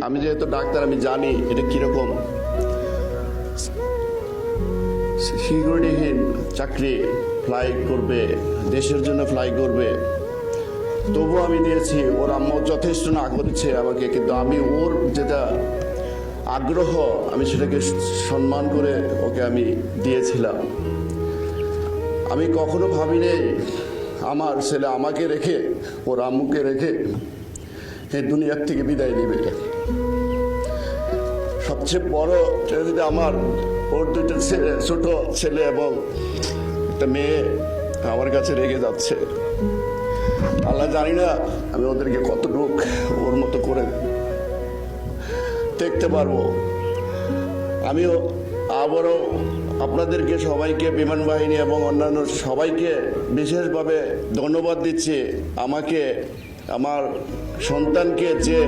আমি যেহেতু ডাক্তার, আমি জানি এটা কিরকম সিকিউরিটিহীন চাকরি। ফ্লাই করবে, দেশের জন্য ফ্লাই করবে, তবু আমি দিয়েছি। ওর আম্মু যথেষ্ট না করেছে আমাকে, কিন্তু আমি ওর যেটা আগ্রহ আমি সেটাকে সম্মান করে ওকে আমি দিয়েছিলাম। আমি কখনো ভাবিনি আমার ছেলে আমাকে রেখে, ওর আম্মুকে রেখে এই দুনিয়ার থেকে বিদায় নেবে। সবচেয়ে বড় ট্র্যাজেডি আমার, ওর দুইটা ছেলে, ছোট ছেলে এবং একটা মেয়ে আমার কাছে রেখে যাচ্ছে। আল্লাহ, জানি না আমি ওদেরকে কতটুক ওর মতো করে দেখতে পারবো। আমিও আবারও আপনাদেরকে সবাইকে, বিমান বাহিনী এবং অন্যান্য সবাইকে বিশেষভাবে ধন্যবাদ দিচ্ছি। আমাকে, আমার সন্তানকে যে